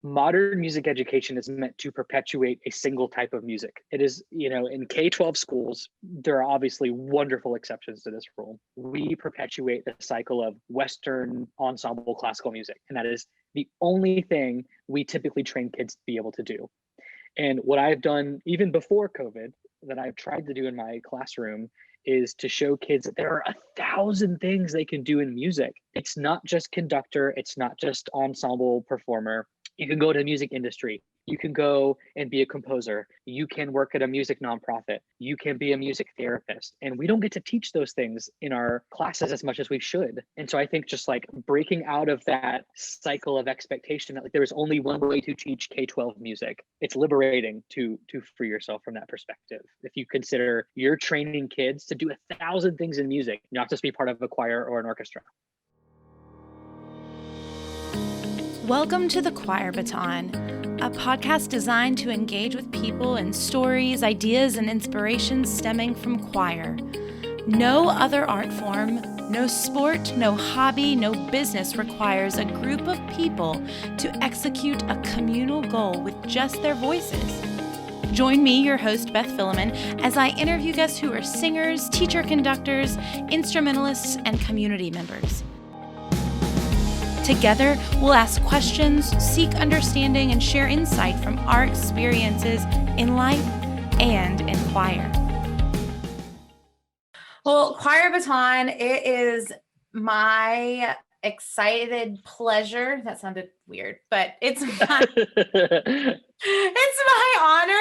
Modern music education is meant to perpetuate a single type of music. It is, in K-12 schools, there are obviously wonderful exceptions to this rule. We perpetuate the cycle of Western ensemble classical music, and that is the only thing we typically train kids to be able to do. And what I've done even before COVID that I've tried to do in my classroom is to show kids that there are 1,000 things they can do in music. It's not just conductor, it's not just ensemble performer. You can go to the music industry. You can go and be a composer. You can work at a music nonprofit. You can be a music therapist. And we don't get to teach those things in our classes as much as we should. And so I think just like breaking out of that cycle of expectation that like there is only one way to teach K-12 music, it's liberating to free yourself from that perspective. If you consider you're training kids to do 1,000 things in music, not just be part of a choir or an orchestra. Welcome to The Choir Baton, a podcast designed to engage with people and stories, ideas, and inspirations stemming from choir. No other art form, no sport, no hobby, no business requires a group of people to execute a communal goal with just their voices. Join me, your host, Beth Philemon, as I interview guests who are singers, teacher conductors, instrumentalists, and community members. Together, we'll ask questions, seek understanding, and share insight from our experiences in life and in choir. Well, Choir Baton, it is my excited pleasure. That sounded weird, but it's my, it's my honor.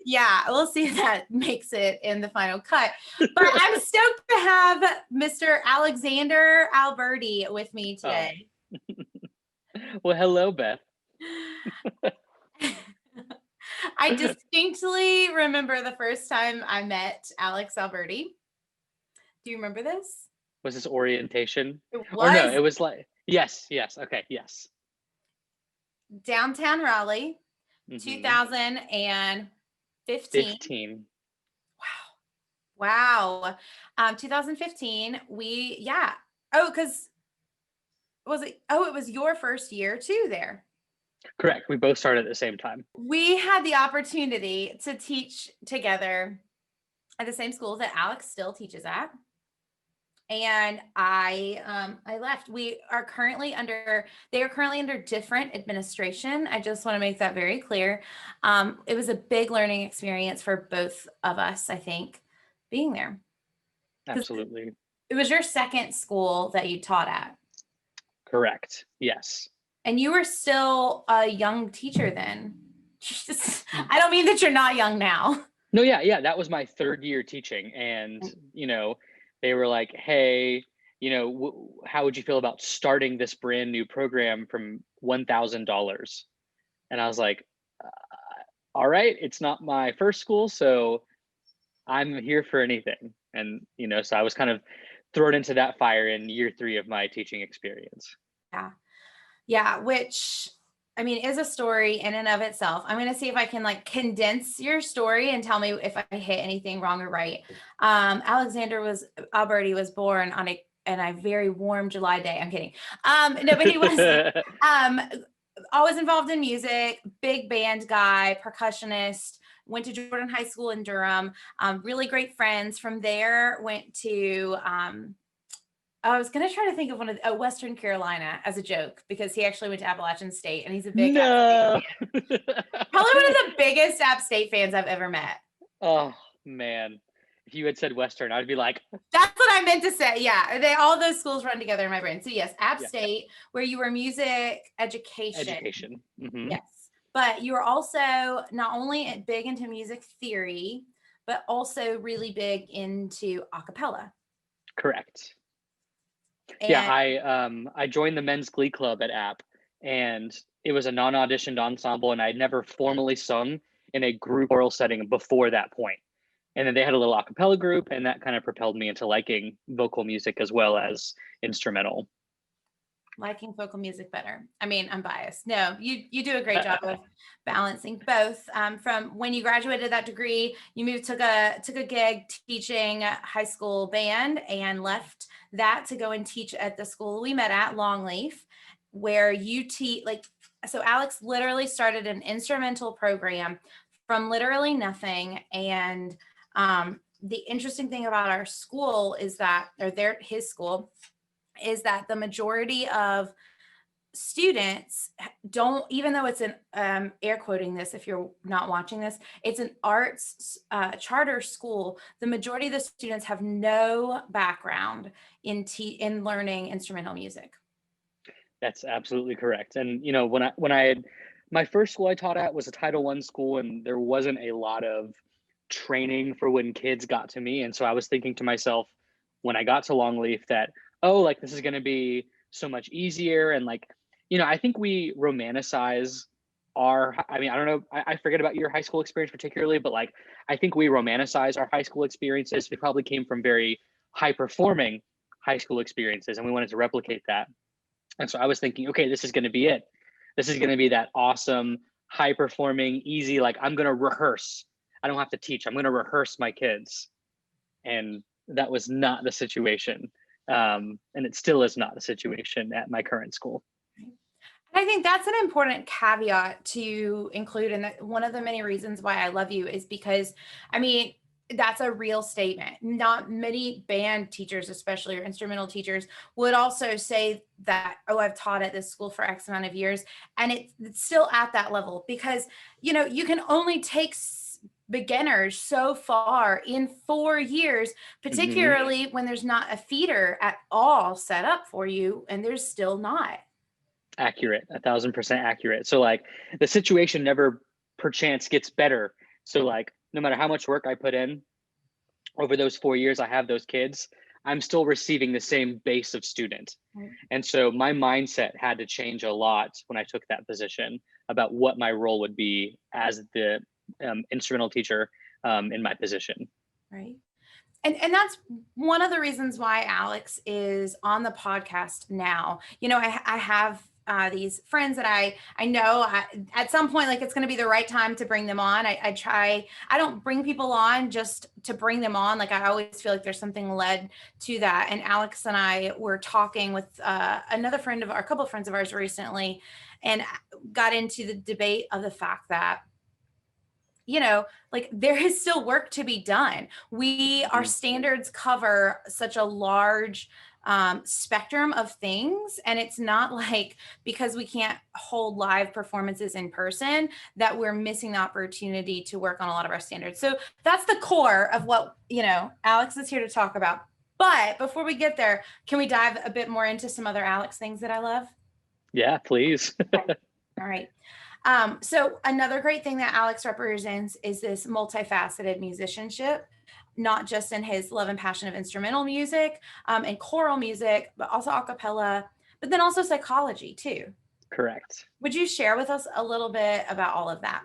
Yeah, we'll see if that makes it in the final cut. But I'm stoked to have Mr. Alexander Alberti with me today. Well, hello, Beth. I distinctly remember the first time I met Alex Alberti. Do you remember this? Was this orientation? It was. Or no, it was like, yes. Okay, yes. Downtown Raleigh, 2015. 15. Wow. 2015, because it was your first year too there. Correct. We both started at the same time. We had the opportunity to teach together at the same school that Alex still teaches at. And I left. They are currently under different administration. I just want to make that very clear. It was a big learning experience for both of us, I think, being there. Absolutely. It was your second school that you taught at. Correct. Yes. And you were still a young teacher then. I don't mean that you're not young now. No, yeah. That was my third year teaching. And, they were like, hey, how would you feel about starting this brand new program from $1,000? And I was like, all right, it's not my first school, so I'm here for anything. And, so I was kind of thrown into that fire in year 3 of my teaching experience. Yeah, which, I mean, is a story in and of itself. I'm going to see if I can condense your story and tell me if I hit anything wrong or right. Alexander Alberti was born on a very warm July day. I'm kidding. No, but he was always involved in music, big band guy, percussionist, went to Jordan High School in Durham, really great friends. From there, went to, I was going to try to think of Western Carolina as a joke because he actually went to Appalachian State and he's a big App State fan. Probably one of the biggest App State fans I've ever met. Oh, man. If you had said Western, I'd be like. That's what I meant to say. Yeah. All those schools run together in my brain. So yes, App State, where you were music education. Mm-hmm. Yes. But you were also not only big into music theory, but also really big into acapella. Correct. And I joined the men's glee club at App, and it was a non-auditioned ensemble, and I had never formally sung in a group choral setting before that point. And then they had a little acapella group, and that kind of propelled me into liking vocal music as well as instrumental. Liking vocal music better. I mean, I'm biased. No, you do a great job of balancing both. From when you graduated that degree, you took a gig teaching high school band and left that to go and teach at the school we met at, Longleaf. where you teach, like, so Alex literally started an instrumental program from literally nothing. And the interesting thing about our school is that, or his school, is that the majority of students don't, even though it's an air quoting this if you're not watching this, it's an arts charter school. The majority of the students have no background in learning instrumental music. That's absolutely correct. And you know, when I had my first school I taught at was a Title I school, and there wasn't a lot of training for when kids got to me. And so I was thinking to myself when I got to Longleaf that, oh, like this is going to be so much easier. And like, you know, I think we romanticize I mean, I don't know, I forget about your high school experience particularly, but like, I think we romanticize our high school experiences. We probably came from very high performing high school experiences, and we wanted to replicate that. And so I was thinking, okay, this is going to be it. This is going to be that awesome, high performing, easy, like I'm going to rehearse. I don't have to teach. I'm going to rehearse my kids. And that was not the situation. And it still is not the situation at my current school. I think that's an important caveat to include. And one of the many reasons why I love you is because, I mean, that's a real statement. Not many band teachers, especially, or instrumental teachers, would also say that, oh, I've taught at this school for X amount of years. And it's still at that level because, you know, you can only take beginners so far in 4 years, particularly when there's not a feeder at all set up for you, and there's still not. Accurate, 1,000% accurate. So like the situation never perchance gets better. So like no matter how much work I put in over those 4 years I have those kids, I'm still receiving the same base of student. Right. And so my mindset had to change a lot when I took that position about what my role would be as the instrumental teacher in my position. Right. And that's one of the reasons why Alex is on the podcast now. You know, I have these friends that I know at some point, like it's going to be the right time to bring them on. I don't bring people on just to bring them on. Like I always feel like there's something led to that. And Alex and I were talking with another friend of our, a couple of friends of ours recently, and got into the debate of the fact that, you know, like there is still work to be done. Our standards cover such a large spectrum of things. And it's not like because we can't hold live performances in person that we're missing the opportunity to work on a lot of our standards. So that's the core of what, you know, Alex is here to talk about. But before we get there, can we dive a bit more into some other Alex things that I love? Yeah, please. All right. So another great thing that Alex represents is this multifaceted musicianship, not just in his love and passion of instrumental music and choral music, but also a cappella, but then also psychology too. Correct. Would you share with us a little bit about all of that?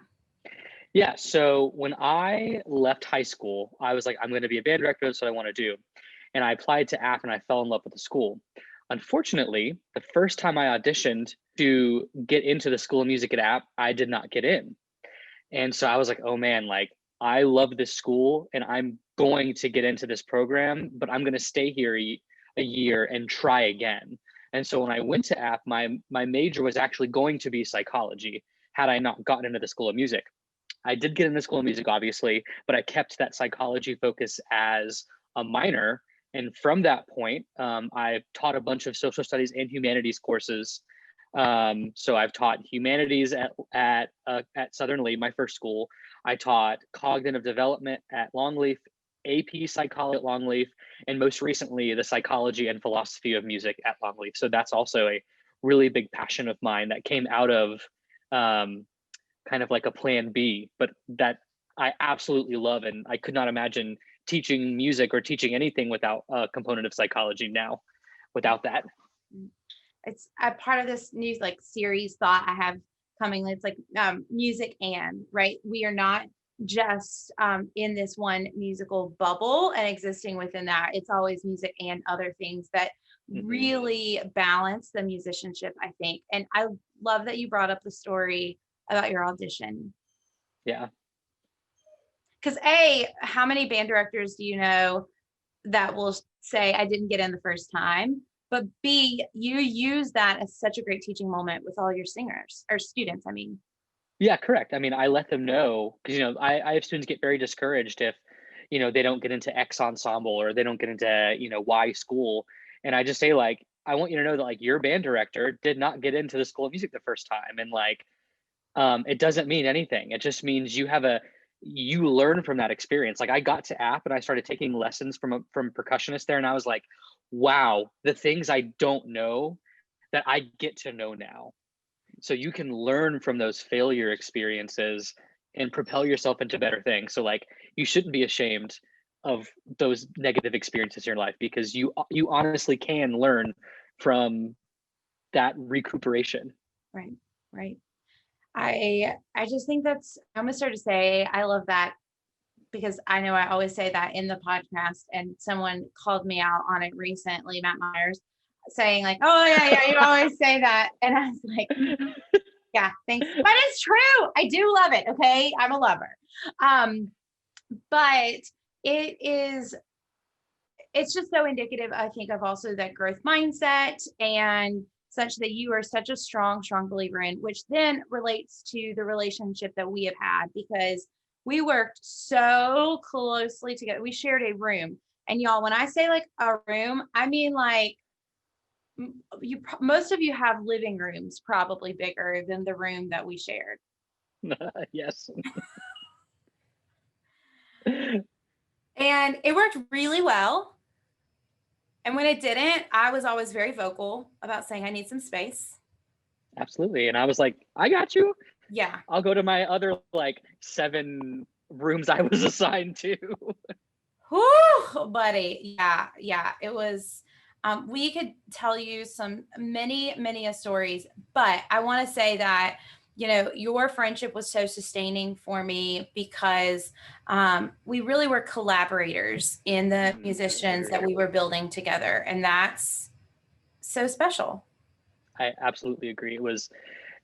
Yeah. So when I left high school, I was like, I'm going to be a band director. That's what I want to do. And I applied to App and I fell in love with the school. Unfortunately, the first time I auditioned to get into the School of Music at App, I did not get in. And so I was like, oh man, like I love this school and I'm going to get into this program, but I'm going to stay here a year and try again. And so when I went to App, my major was actually going to be psychology had I not gotten into the School of Music. I did get in the School of Music, obviously, but I kept that psychology focus as a minor. And from that point, I taught a bunch of social studies and humanities courses. So I've taught humanities at Southern Lee, my first school. I taught cognitive development at Longleaf, AP psychology at Longleaf, and most recently the psychology and philosophy of music at Longleaf. So that's also a really big passion of mine that came out of kind of like a plan B, but that I absolutely love, and I could not imagine teaching music or teaching anything without a component of psychology now, without that. It's a part of this new like series thought I have coming. It's like music and, right? We are not just in this one musical bubble and existing within that. It's always music and other things that really balance the musicianship, I think. And I love that you brought up the story about your audition. Yeah. Because how many band directors do you know that will say, I didn't get in the first time? but B, you use that as such a great teaching moment with all your singers or students. I mean, Yeah, correct. I mean, I let them know because I have students get very discouraged if they don't get into X ensemble or they don't get into Y school, and I just say like, I want you to know that like your band director did not get into the School of Music the first time, and like it doesn't mean anything. It just means you learn from that experience. Like I got to app and I started taking lessons from percussionists there, and I was like, wow, the things I don't know that I get to know now. So you can learn from those failure experiences and propel yourself into better things. So like you shouldn't be ashamed of those negative experiences in your life, because you honestly can learn from that recuperation. right, right. I just think I'm gonna start to say I love that, because I know I always say that in the podcast, and someone called me out on it recently, Matt Myers, saying like, "Oh yeah, you always say that," and I was like, "Yeah, thanks," but it's true. I do love it. Okay, I'm a lover, but it is. It's just so indicative, I think, of also that growth mindset and such that you are such a strong believer in, which then relates to the relationship that we have had, because we worked so closely together. We shared a room. And y'all, when I say like a room, I mean like most of you have living rooms probably bigger than the room that we shared. Yes. And it worked really well. And when it didn't, I was always very vocal about saying I need some space. Absolutely. And I was like, I got you. Yeah. I'll go to my other like 7 rooms I was assigned to. Whew, buddy. Yeah. It was, we could tell you many stories, but I want to say that, your friendship was so sustaining for me because we really were collaborators in the musicians that we were building together. And that's so special. I absolutely agree. It was,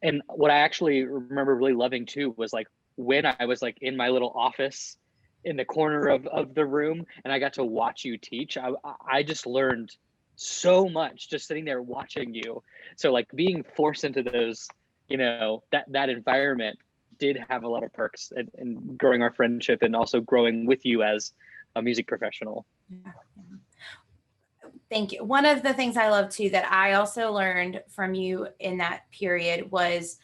and what I actually remember really loving too was like when I was like in my little office in the corner of the room and I got to watch you teach. I just learned so much just sitting there watching you. So like being forced into those, that environment did have a lot of perks in growing our friendship and also growing with you as a music professional. Yeah. Thank you. One of the things I love too that I also learned from you in that period was,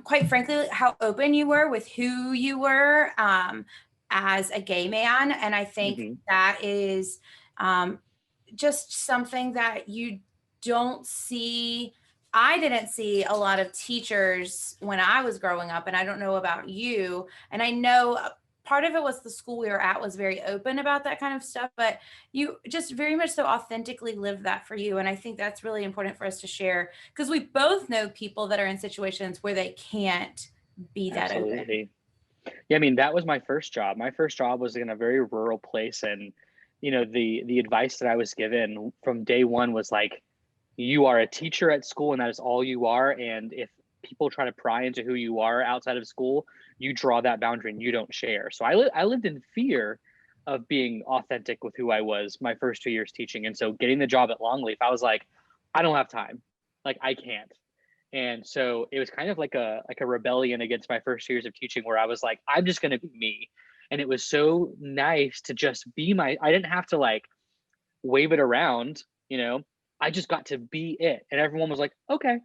quite frankly, how open you were with who you were as a gay man. And I think that is just something that you don't see. I didn't see a lot of teachers when I was growing up, and I don't know about you. And I know part of it was the school we were at was very open about that kind of stuff, but you just very much so authentically lived that for you. And I think that's really important for us to share, because we both know people that are in situations where they can't be that open. Yeah, I mean, that was my first job. My first job was in a very rural place, and the advice that I was given from day one was like, you are a teacher at school and that is all you are, and if people try to pry into who you are outside of school, you draw that boundary and you don't share. So I lived in fear of being authentic with who I was my first 2 years teaching. And so getting the job at Longleaf, I was like, I don't have time. Like I can't. And so it was kind of like a rebellion against my first years of teaching, where I was like, I'm just going to be me. And it was so nice to just be I didn't have to like wave it around, I just got to be it. And everyone was like, okay.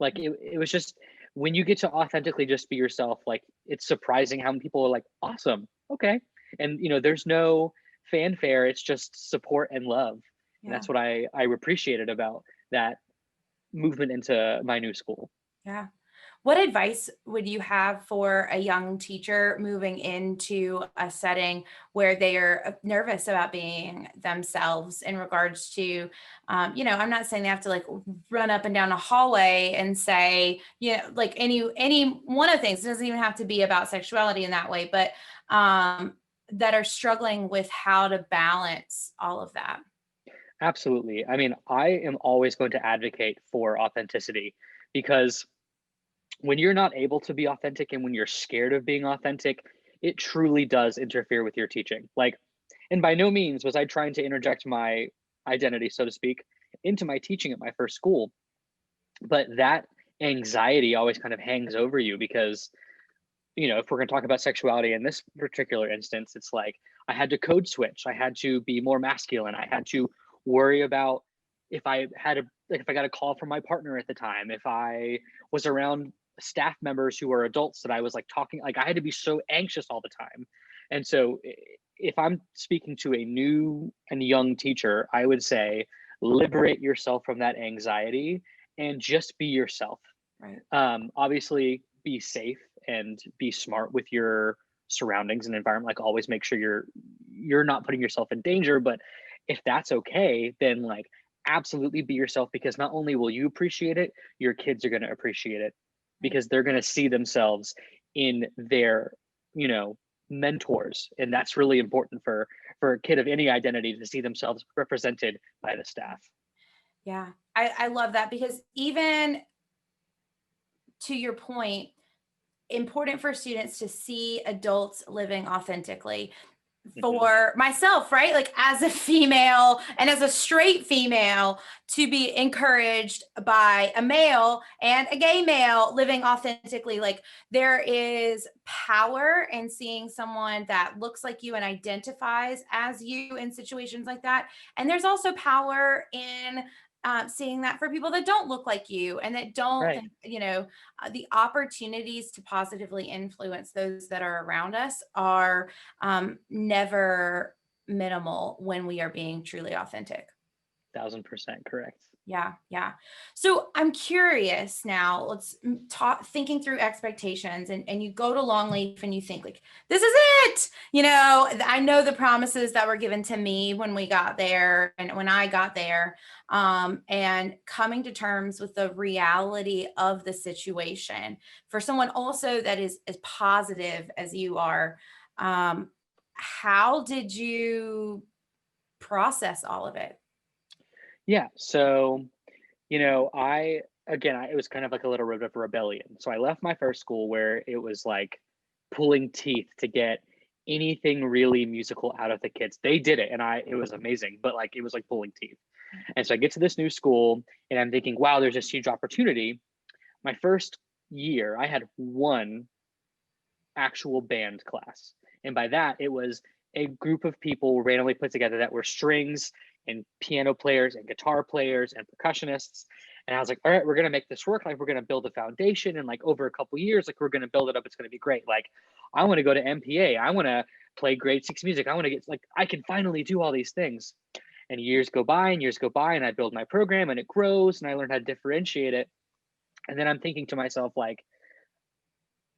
Like it was just, when you get to authentically just be yourself, like it's surprising how many people are like, awesome. Okay. And there's no fanfare. It's just support and love. Yeah. And that's what I appreciated about that movement into my new school. Yeah. What advice would you have for a young teacher moving into a setting where they are nervous about being themselves in regards to, I'm not saying they have to like run up and down a hallway and say, like any one of the things. It doesn't even have to be about sexuality in that way, but that are struggling with how to balance all of that. Absolutely. I mean, I am always going to advocate for authenticity, because when you're not able to be authentic and when you're scared of being authentic, it truly does interfere with your teaching. Like, and by no means was I trying to interject my identity, so to speak. into my teaching at my first school. But that anxiety always kind of hangs over you because, if we're going to talk about sexuality in this particular instance, it's like I had to code switch. I had to be more masculine. I had to worry about if I got a call from my partner at the time, if I was around staff members who are adults that I was like talking, like I had to be so anxious all the time. And so if I'm speaking to a new and young teacher, I would say liberate yourself from that anxiety and just be yourself. Right. Obviously be safe and be smart with your surroundings and environment. Like always make sure you're not putting yourself in danger, but if that's okay, then like absolutely be yourself, because not only will you appreciate it, your kids are going to appreciate it because they're going to see themselves in their, mentors. And that's really important for a kid of any identity to see themselves represented by the staff. Yeah, I love that, because even to your point, important for students to see adults living authentically. For myself, right? Like as a female and as a straight female, to be encouraged by a male and a gay male living authentically. Like there is power in seeing someone that looks like you and identifies as you in situations like that. And there's also power in seeing that for people that don't look like you and that don't, Right. the opportunities to positively influence those that are around us are never minimal when we are being truly authentic. 1000% correct. Yeah. Yeah. So I'm curious now, let's talk, thinking through expectations, and you go to Longleaf and you think like, this is it. I know the promises that were given to me when we got there and when I got there, and coming to terms with the reality of the situation for someone also that is as positive as you are. How did you process all of it? Yeah. So, it was kind of like a little bit of a rebellion. So I left my first school where it was like pulling teeth to get anything really musical out of the kids. They did it and it was amazing, but like it was like pulling teeth. And so I get to this new school and I'm thinking, wow, there's this huge opportunity. My first year, I had one actual band class. And by that, it was a group of people randomly put together that were strings and piano players and guitar players and percussionists. And I was like, all right, we're going to make this work. Like, we're going to build a foundation. And like over a couple of years, like we're going to build it up. It's going to be great. Like, I want to go to MPA. I want to play grade 6 music. I want to get like, I can finally do all these things. And years go by and I build my program and it grows and I learn how to differentiate it. And then I'm thinking to myself, like,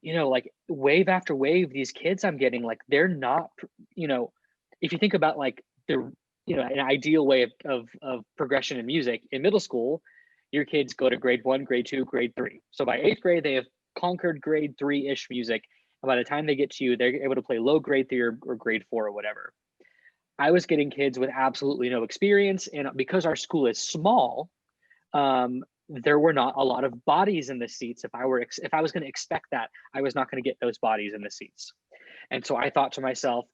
like wave after wave, these kids I'm getting, like, they're not, if you think about like the, an ideal way of progression in music in middle school, your kids go to grade 1, grade 2, grade 3. So by 8th grade, they have conquered grade 3-ish music. And by the time they get to you, they're able to play low grade 3 or grade 4 or whatever. I was getting kids with absolutely no experience. And because our school is small, there were not a lot of bodies in the seats. If I was going to expect that, I was not going to get those bodies in the seats. And so I thought to myself,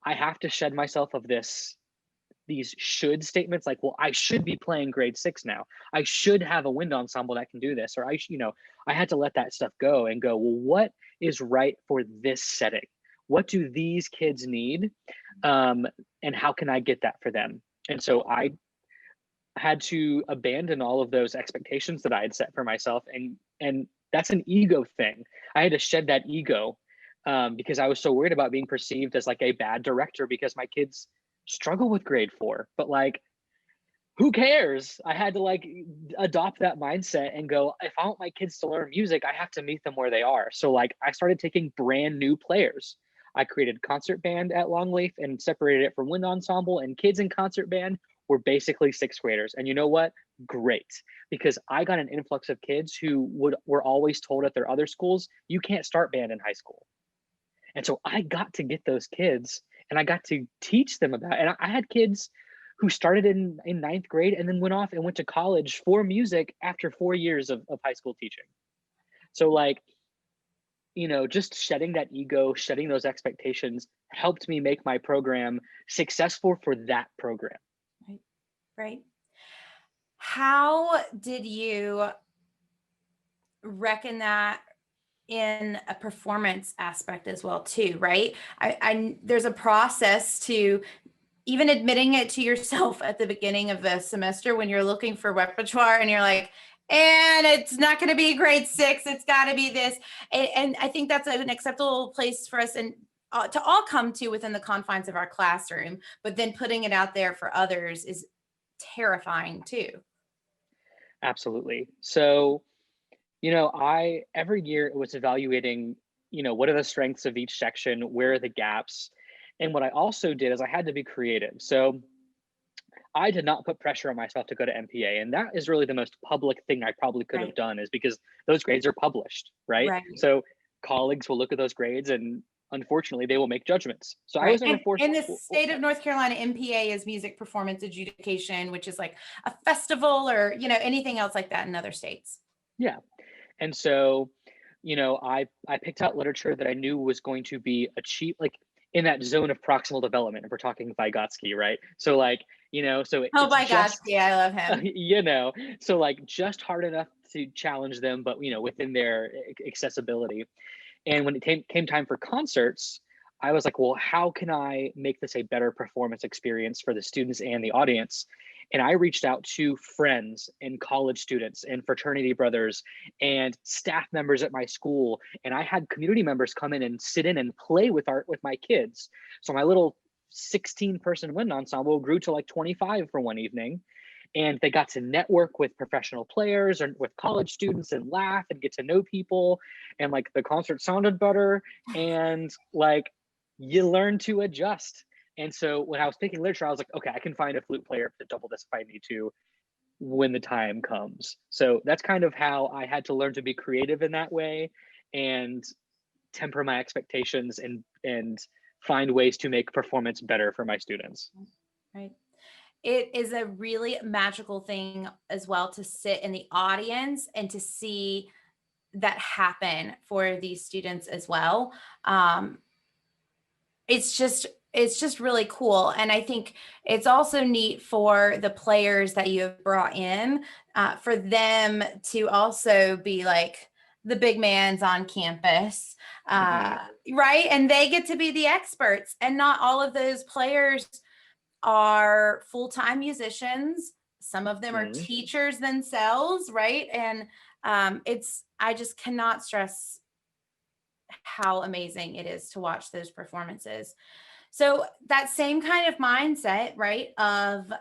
I have to shed myself of these should statements, like, well, I should be playing grade 6 now. I should have a wind ensemble that can do this. Or I had to let that stuff go and go, well, what is right for this setting? What do these kids need? And how can I get that for them? And so I had to abandon all of those expectations that I had set for myself. And that's an ego thing. I had to shed that ego because I was so worried about being perceived as like a bad director because my kids struggle with grade 4, but like, who cares? I had to like adopt that mindset and go, if I want my kids to learn music, I have to meet them where they are. So like I started taking brand new players. I created concert band at Longleaf and separated it from wind ensemble, and kids in concert band were basically 6th graders. And you know what? Great. Because I got an influx of kids who were always told at their other schools, you can't start band in high school. And so I got to get those kids and I got to teach them about it. And I had kids who started in 9th grade and then went off and went to college for music after 4 years of high school teaching. So like, just shedding that ego, shedding those expectations helped me make my program successful for that program. Right. How did you reckon that in a performance aspect as well too, right? There's a process to even admitting it to yourself at the beginning of the semester when you're looking for repertoire and you're like, and it's not going to be grade 6, it's got to be this. And I think that's an acceptable place for us and to all come to within the confines of our classroom, but then putting it out there for others is terrifying too. Absolutely. So, I every year it was evaluating, what are the strengths of each section, where are the gaps? And what I also did is I had to be creative. So I did not put pressure on myself to go to MPA. And that is really the most public thing I probably could have Right. done, is because those grades are published, right? Right. So colleagues will look at those grades and unfortunately they will make judgments. So I Right. was never And forced. in the state of North Carolina, MPA is music performance adjudication, which is like a festival or, anything else like that in other states. Yeah. And so, I picked out literature that I knew was going to be achieved, like in that zone of proximal development. If we're talking Vygotsky, right? So like, Oh it's my gosh. just, Yeah, I love him. so like just hard enough to challenge them, but within their accessibility. And when it came time for concerts, I was like, well, how can I make this a better performance experience for the students and the audience? And I reached out to friends and college students and fraternity brothers and staff members at my school. And I had community members come in and sit in and play with my kids. So my little 16-person wind ensemble grew to like 25 for one evening. And they got to network with professional players and with college students and laugh and get to know people. And like the concert sounded better. And like you learn to adjust. And so when I was picking literature, I was like, okay, I can find a flute player to double this if I need to when the time comes. So that's kind of how I had to learn to be creative in that way and temper my expectations and find ways to make performance better for my students. Right. It is a really magical thing as well to sit in the audience and to see that happen for these students as well. It's just really cool. And I think it's also neat for the players that you have brought in, for them to also be like the big man's on campus, right? And they get to be the experts, and not all of those players are full-time musicians. Some of them are teachers themselves, right? And I just cannot stress how amazing it is to watch those performances. So that same kind of mindset, right, of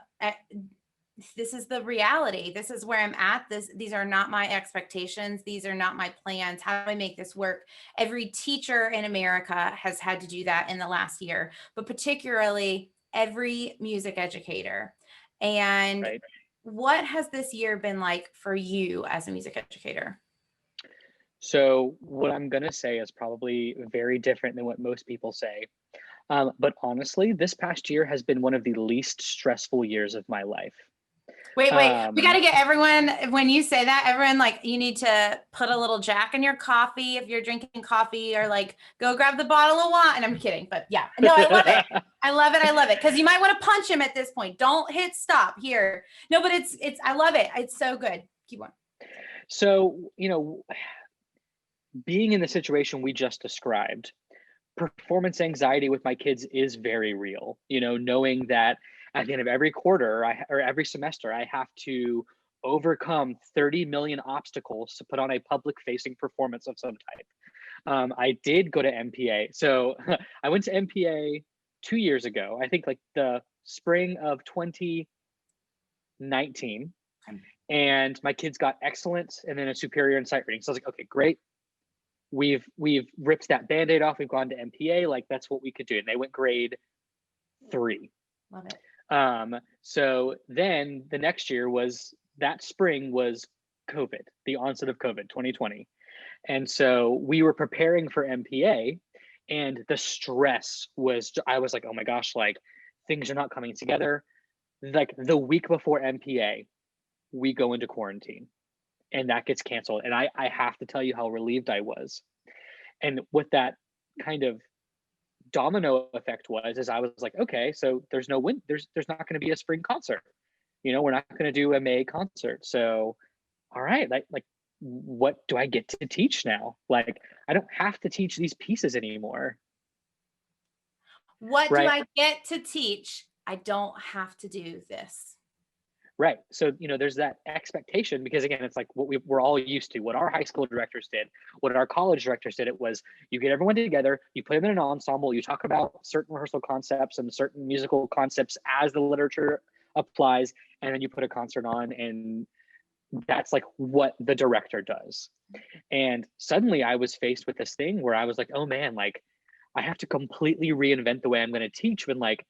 this is the reality. This is where I'm at. These are not my expectations. These are not my plans. How do I make this work? Every teacher in America has had to do that in the last year, but particularly every music educator. And Right. what has this year been like for you as a music educator? So what I'm going to say is probably very different than what most people say. But honestly, this past year has been one of the least stressful years of my life. Wait, we got to get everyone, when you say that, everyone, like, you need to put a little Jack in your coffee if you're drinking coffee, or like go grab the bottle of wine. And I'm kidding, but yeah, no, I love it. I love it. I love it. Cause you might want to punch him at this point. Don't hit stop here. No, but I love it. It's so good. Keep on. So, being in the situation we just described, performance anxiety with my kids is very real. Knowing that at the end of every quarter or every semester, I have to overcome 30 million obstacles to put on a public facing performance of some type. I did go to MPA. So I went to MPA 2 years ago, I think like the spring of 2019. And my kids got excellent and then a superior in sight reading. So I was like, okay, great. We've ripped that Band-Aid off. We've gone to MPA. Like that's what we could do. And they went grade 3. Love it. So then the next year that spring was COVID, the onset of COVID, 2020. And so we were preparing for MPA, and the stress I was like, oh my gosh, like things are not coming together. Like the week before MPA, we go into quarantine and that gets canceled. And I have to tell you how relieved I was. And what that kind of domino effect was, is I was like, okay, so there's no there's not going to be a spring concert. We're not going to do a May concert. So, all right, like what do I get to teach now? Like, I don't have to teach these pieces anymore. What do Right. I get to teach? I don't have to do this. Right. So, there's that expectation, because again, it's like what we're all used to, what our high school directors did, what our college directors did. It was, you get everyone together, you put them in an ensemble, you talk about certain rehearsal concepts and certain musical concepts as the literature applies, and then you put a concert on, and that's like what the director does. And suddenly I was faced with this thing where I was like, oh man, like I have to completely reinvent the way I'm going to teach, when like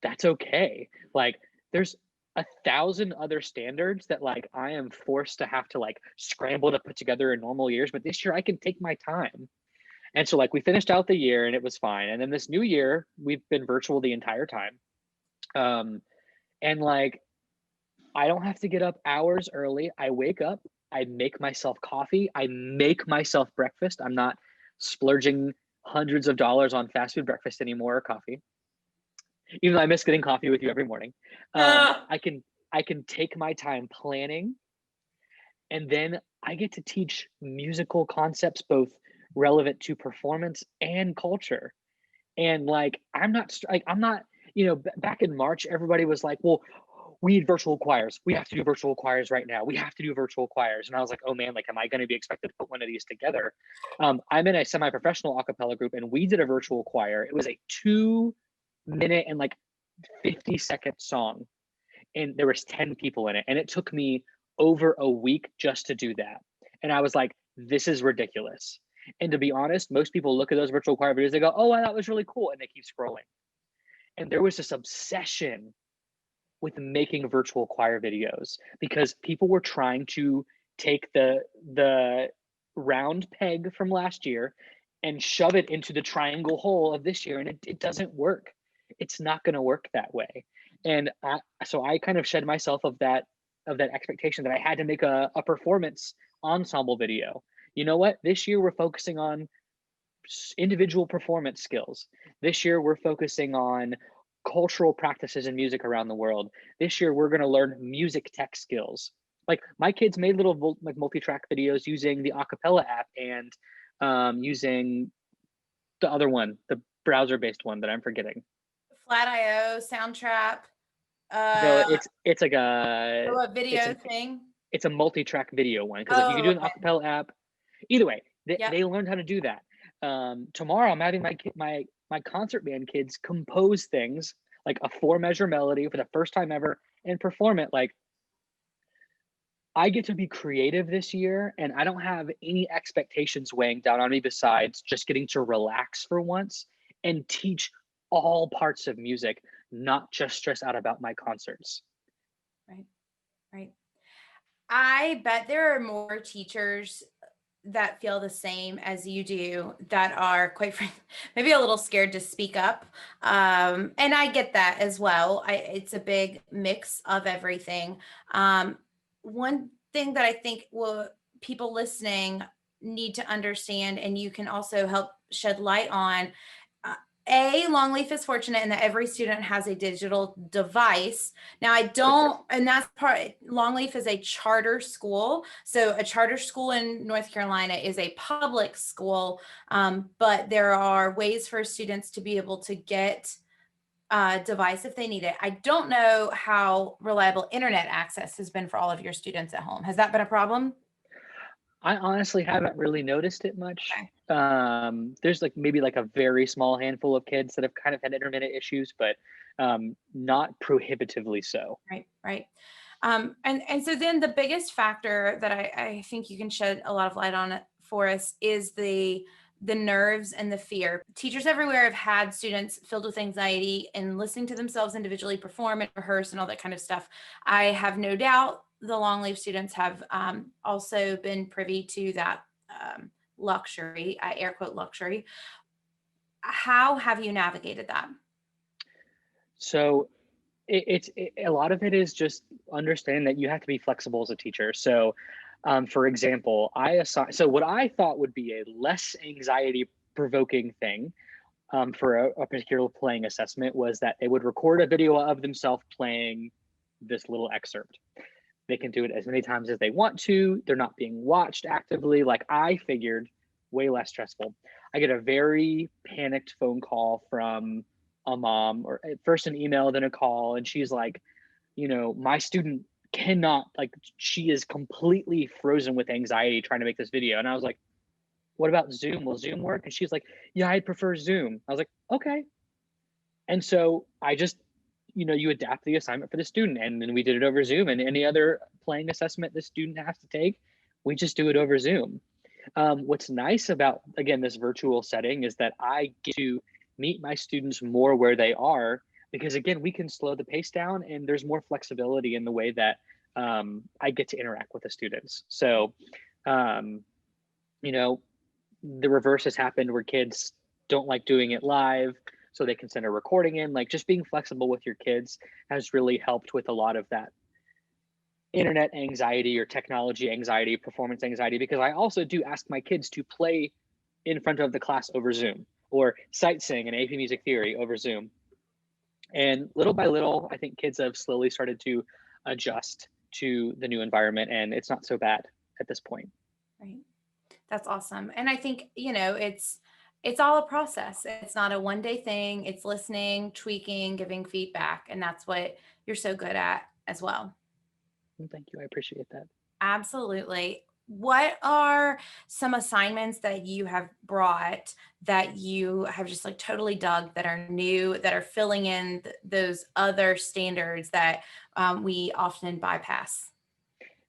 that's okay. Like there's 1,000 other standards that like I am forced to have to like scramble to put together in normal years, but this year I can take my time. And so like we finished out the year and it was fine. And then this new year, we've been virtual the entire time. And like I don't have to get up hours early. I wake up, I make myself coffee, I make myself breakfast. I'm not splurging hundreds of dollars on fast food breakfast anymore, or coffee, even though I miss getting coffee with you every morning. I can take my time planning, and then I get to teach musical concepts both relevant to performance and culture. And like I'm not, back in March, everybody was like, well, we need virtual choirs. We have to do virtual choirs right now. We have to do virtual choirs. And I was like, oh man, like, am I going to be expected to put one of these together? I'm in a semi-professional acapella group, and we did a virtual choir. It was a 2-minute and like 50-second song, and there was 10 people in it. And it took me over a week just to do that. And I was like, this is ridiculous. And to be honest, most people look at those virtual choir videos, they go, oh, that was really cool. And they keep scrolling. And there was this obsession with making virtual choir videos, because people were trying to take the round peg from last year and shove it into the triangle hole of this year, and it doesn't work. It's not going to work that way. And so I kind of shed myself of that expectation that I had to make a performance ensemble video. You know what? This year we're focusing on individual performance skills. This year we're focusing on cultural practices in music around the world. This year we're going to learn music tech skills. Like my kids made little like multi-track videos using the Acapella app, and using the other one, the browser-based one that I'm forgetting. Flat.io, Soundtrap. No, it's like a video thing. It's a multi-track video one, because like you can do an Acapella app. Either way, they learned how to do that. Tomorrow I'm having my concert band kids compose things like a 4-measure melody for the first time ever and perform it. Like I get to be creative this year, and I don't have any expectations weighing down on me besides just getting to relax for once and teach all parts of music, not just stress out about my concerts. Right. I bet there are more teachers that feel the same as you do, that are quite frankly maybe a little scared to speak up, and I get that as well. It's a big mix of everything. One thing that I think people listening need to understand, and you can also help shed light on, Longleaf is fortunate in that every student has a digital device. Now and that's part, Longleaf is a charter school. So a charter school in North Carolina is a public school, but there are ways for students to be able to get a device if they need it. I don't know how reliable internet access has been for all of your students at home. Has that been a problem? I honestly haven't really noticed it much. Okay. There's like maybe like a very small handful of kids that have kind of had intermittent issues, but not prohibitively so. Right. And so then the biggest factor that I think you can shed a lot of light on it for us is the nerves and the fear. Teachers everywhere have had students filled with anxiety and listening to themselves individually perform and rehearse and all that kind of stuff. I have no doubt the Longleaf students have also been privy to that luxury, I air quote luxury. How have you navigated that? So a lot of it is just understanding that you have to be flexible as a teacher. So for example, so what I thought would be a less anxiety provoking thing for a particular playing assessment was that they would record a video of themselves playing this little excerpt. They can do it as many times as they want to. They're not being watched actively. Like I figured, way less stressful. I get a very panicked phone call from a mom, or at first an email, then a call. And she's like, my student cannot, like, she is completely frozen with anxiety trying to make this video. And I was like, what about Zoom? Will Zoom work? And she's like, yeah, I'd prefer Zoom. I was like, okay. And so I just, you adapt the assignment for the student, and then we did it over Zoom, and any other playing assessment the student has to take, we just do it over Zoom. What's nice about, again, this virtual setting is that I get to meet my students more where they are, because again, we can slow the pace down and there's more flexibility in the way that I get to interact with the students. So, the reverse has happened where kids don't like doing it live, so they can send a recording in. Like, just being flexible with your kids has really helped with a lot of that internet anxiety or technology anxiety, performance anxiety, because I also do ask my kids to play in front of the class over Zoom, or sight sing and AP Music Theory over Zoom. And little by little, I think kids have slowly started to adjust to the new environment, and it's not so bad at this point. Right. That's awesome. And I think, it's all a process. It's not a one day thing. It's listening, tweaking, giving feedback. And that's what you're so good at as well. Thank you. I appreciate that. Absolutely. What are some assignments that you have brought that you have just like totally dug, that are new, that are filling in those other standards that we often bypass?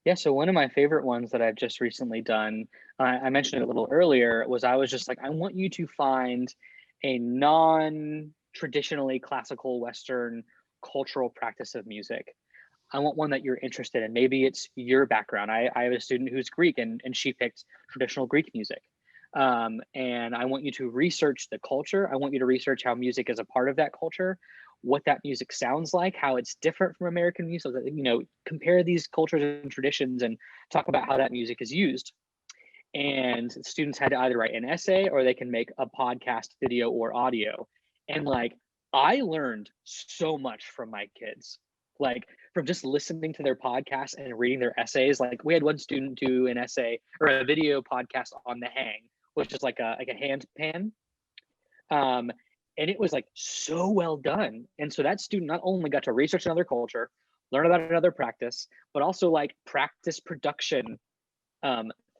Yeah, so one of my favorite ones that I've just recently done, I mentioned it a little earlier, was I was just like, I want you to find a non-traditionally classical Western cultural practice of music. I want one that you're interested in. Maybe it's your background. I have a student who's Greek, and she picked traditional Greek music. And I want you to research the culture. I want you to research how music is a part of that culture, what that music sounds like, how it's different from American music, so that, compare these cultures and traditions and talk about how that music is used. And students had to either write an essay or they can make a podcast, video, or audio. And like, I learned so much from my kids, like from just listening to their podcasts and reading their essays. Like, we had one student do an essay or a video podcast on the hang, which is like a hand pan. And it was like so well done. And so that student not only got to research another culture, learn about another practice, but also like practice production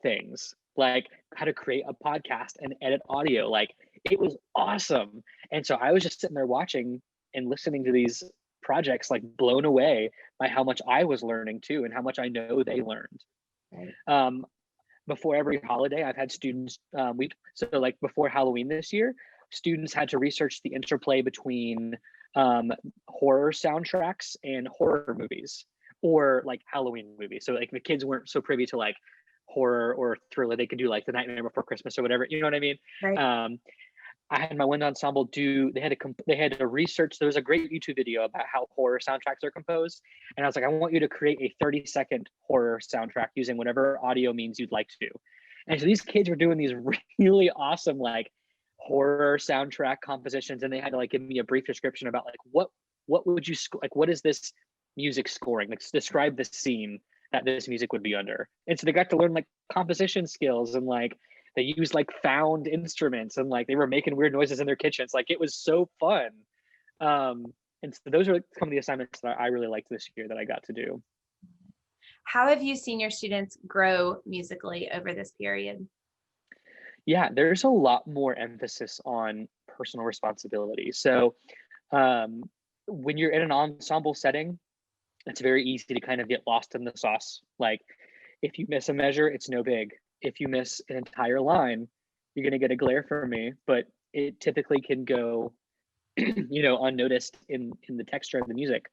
things, like how to create a podcast and edit audio. Like, it was awesome. And so I was just sitting there watching and listening to these projects, like blown away by how much I was learning too, and how much I know they learned. Right. Before every holiday, I've had students, so like before Halloween this year, students had to research the interplay between horror soundtracks and horror movies, or like Halloween movies. So like the kids weren't so privy to like horror or thriller. They could do like The Nightmare Before Christmas or whatever. You know what I mean? Right. I had my wind ensemble they had to research. There was a great YouTube video about how horror soundtracks are composed. And I was like, I want you to create a 30-second horror soundtrack using whatever audio means you'd like to do. And so these kids were doing these really awesome, like, horror soundtrack compositions. And they had to like give me a brief description about like, what would you, like, what is this music scoring? Like, describe the scene that this music would be under. And so they got to learn like composition skills, and like, they used like found instruments, and like they were making weird noises in their kitchens. Like, it was so fun. And so those are some of the assignments that I really liked this year that I got to do. How have you seen your students grow musically over this period? Yeah, there's a lot more emphasis on personal responsibility. So when you're in an ensemble setting, it's very easy to kind of get lost in the sauce. Like, if you miss a measure, it's no big. If you miss an entire line, you're going to get a glare from me, but it typically can go, unnoticed in the texture of the music.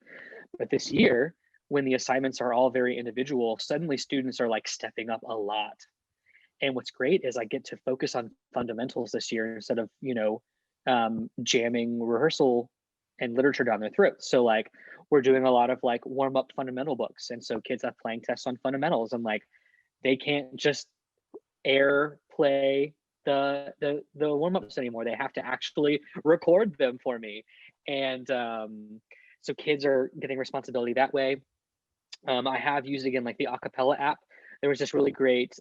But this year, when the assignments are all very individual, suddenly students are like stepping up a lot. And what's great is I get to focus on fundamentals this year instead of, jamming rehearsal and literature down their throats. So like, we're doing a lot of like warm up fundamental books. And so kids have playing tests on fundamentals, and like, they can't just air play the warm ups anymore. They have to actually record them for me. And So kids are getting responsibility that way. I have used, again, like the Acapella app. There was this really great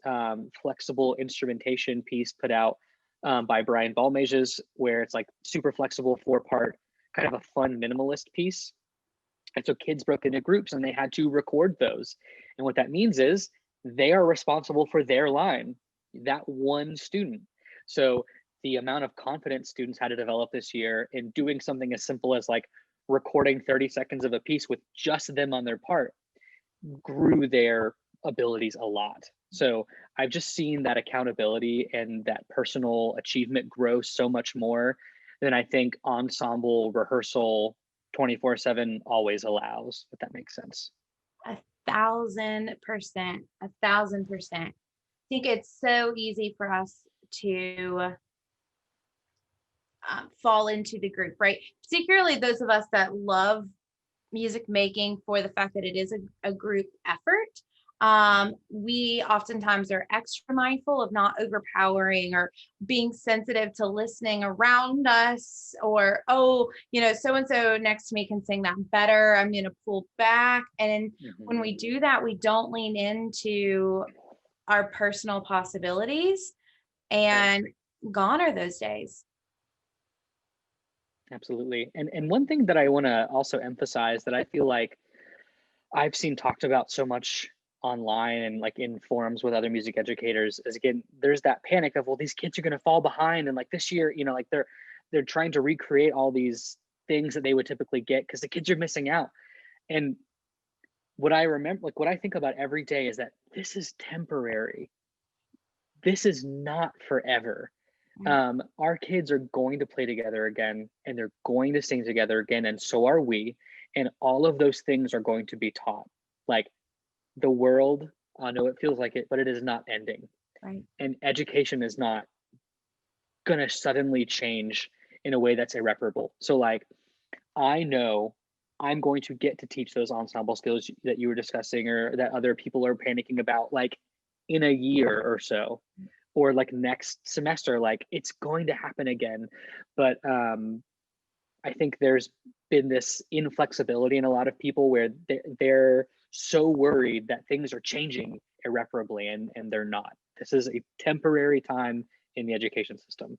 flexible instrumentation piece put out by Brian Balmages, where it's like super flexible 4-part, kind of a fun minimalist piece. And so kids broke into groups and they had to record those. And what that means is they are responsible for their line, that one student. So the amount of confidence students had to develop this year in doing something as simple as like recording 30 seconds of a piece with just them on their part grew their abilities a lot. So I've just seen that accountability and that personal achievement grow so much more than I think ensemble rehearsal 24/7 always allows, if that makes sense. 1,000%, 1,000%. I think it's so easy for us to fall into the group, right? Particularly those of us that love music making for the fact that it is a group effort. We oftentimes are extra mindful of not overpowering or being sensitive to listening around us, or, oh, so and so next to me can sing that better, I'm going to pull back. And when we do that, we don't lean into our personal possibilities, and gone are those days. Absolutely. And one thing that I want to also emphasize that I feel like I've seen talked about so much online and like in forums with other music educators is, again, there's that panic of, well, these kids are going to fall behind, and like this year, like they're trying to recreate all these things that they would typically get because the kids are missing out. And what I remember, like what I think about every day is that this is temporary. This is not forever. Our kids are going to play together again, and they're going to sing together again, and so are we. And all of those things are going to be taught. Like the world, I know it feels like it, but it is not ending. Right. And education is not going to suddenly change in a way that's irreparable. So like, I know I'm going to get to teach those ensemble skills that you were discussing, or that other people are panicking about, like in a year or so, or like next semester. Like it's going to happen again. But I think there's been this inflexibility in a lot of people where they're so worried that things are changing irreparably, and they're not. This is a temporary time in the education system.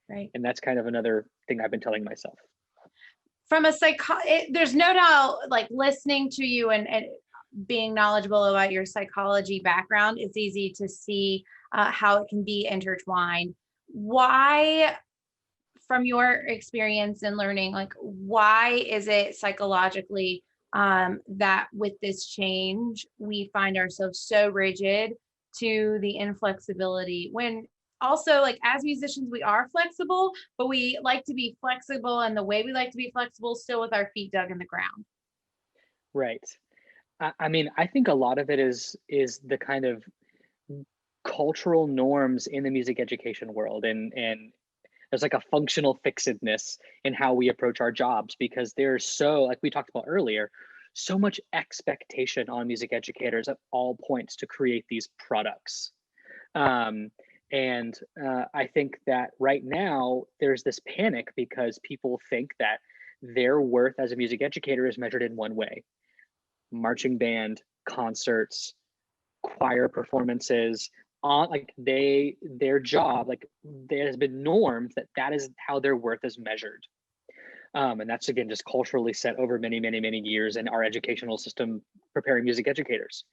Right. And that's kind of another thing I've been telling myself. From a there's no doubt, like listening to you and being knowledgeable about your psychology background, it's easy to see how it can be intertwined. Why, from your experience and learning, like why is it psychologically that with this change, we find ourselves so rigid to the inflexibility, when also, like as musicians, we are flexible, but we like to be flexible, and the way we like to be flexible still with our feet dug in the ground. Right. I mean, I think a lot of it is the kind of cultural norms in the music education world, and there's like a functional fixedness in how we approach our jobs, because there's so, like we talked about earlier, so much expectation on music educators at all points to create these products. And I think that right now there's this panic because people think that their worth as a music educator is measured in one way: marching band, concerts, choir performances, on like their job, like there has been norms that is how their worth is measured. And that's, again, just culturally set over many, many, many years in our educational system preparing music educators.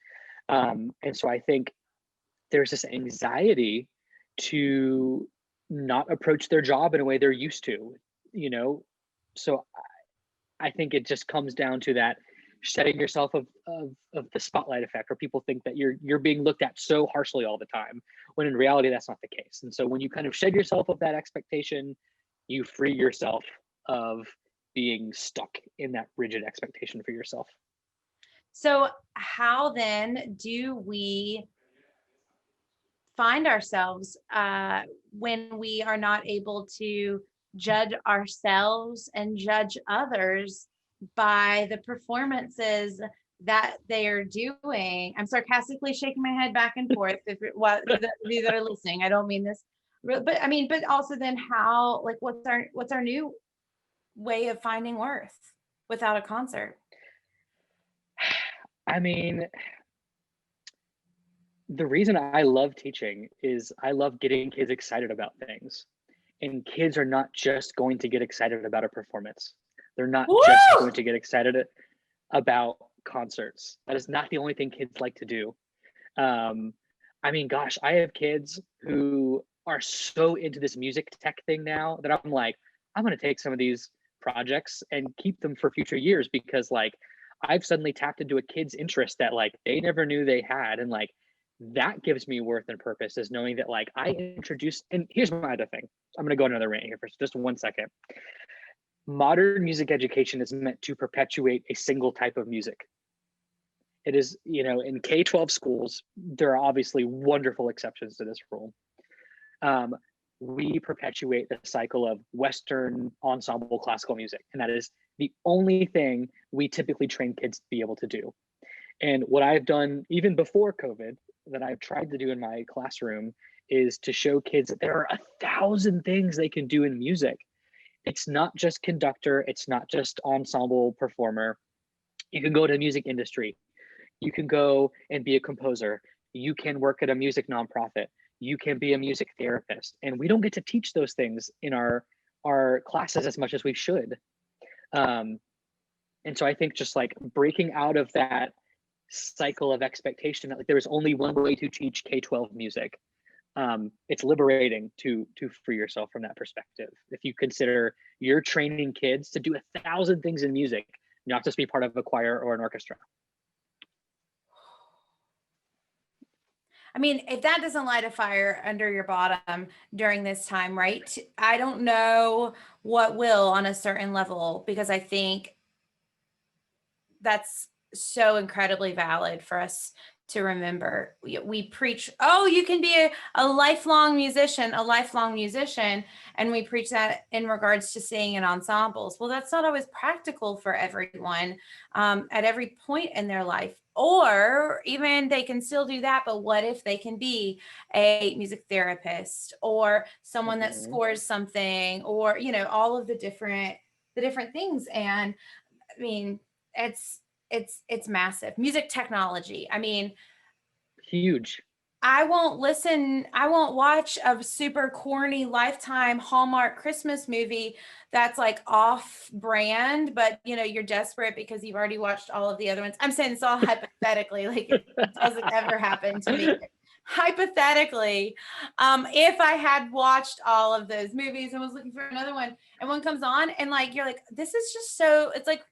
And so I think there's this anxiety to not approach their job in a way they're used to, So I think it just comes down to that shedding yourself of the spotlight effect, where people think that you're being looked at so harshly all the time, when in reality that's not the case. And so when you kind of shed yourself of that expectation, you free yourself of being stuck in that rigid expectation for yourself. So how then do we find ourselves when we are not able to judge ourselves and judge others by the performances that they are doing? I'm sarcastically shaking my head back and forth. If you that are listening, I don't mean this, but I mean, but also then how, like, what's our new way of finding worth? without a concert? I mean, the reason I love teaching is I love getting kids excited about things. And kids are not just going to get excited about a performance. They're not just Woo! going to get excited about concerts. That is not the only thing kids like to do. Um, I mean, gosh, I have kids who are so into this music tech thing now that I'm like, I'm going to take some of these projects and keep them for future years because like I've suddenly tapped into a kid's interest that like they never knew they had. And like that gives me worth and purpose is knowing that like I introduced, and here's my other thing. I'm going to go on another rant here for just 1 second. Modern music education is meant to perpetuate a single type of music. It is, in K-12 schools, there are obviously wonderful exceptions to this rule. We perpetuate the cycle of Western ensemble classical music, and that is the only thing we typically train kids to be able to do. And what I've done even before COVID that I've tried to do in my classroom is to show kids that there are 1,000 things they can do in music. It's not just conductor, it's not just ensemble performer. You can go to the music industry. You can go and be a composer. You can work at a music nonprofit. You can be a music therapist. And we don't get to teach those things in our classes as much as we should. And so I think just like breaking out of that cycle of expectation that like there is only one way to teach K-12 music. It's liberating to free yourself from that perspective. If you consider you're training kids to do 1,000 things in music, not just be part of a choir or an orchestra. I mean, if that doesn't light a fire under your bottom during this time, right? I don't know what will on a certain level, because I think that's so incredibly valid for us to remember. We preach, oh, you can be a lifelong musician, and we preach that in regards to singing in ensembles. Well, that's not always practical for everyone at every point in their life. Or even they can still do that, but what if they can be a music therapist or someone that scores something, or all of the different things. And I mean, it's massive. Music technology, I mean, huge. I won't watch a super corny Lifetime Hallmark Christmas movie that's like off brand, but you're desperate because you've already watched all of the other ones. I'm saying this all hypothetically, like it doesn't ever happen to me. Hypothetically, if I had watched all of those movies and was looking for another one, and one comes on and like you're like, this is just so, it's like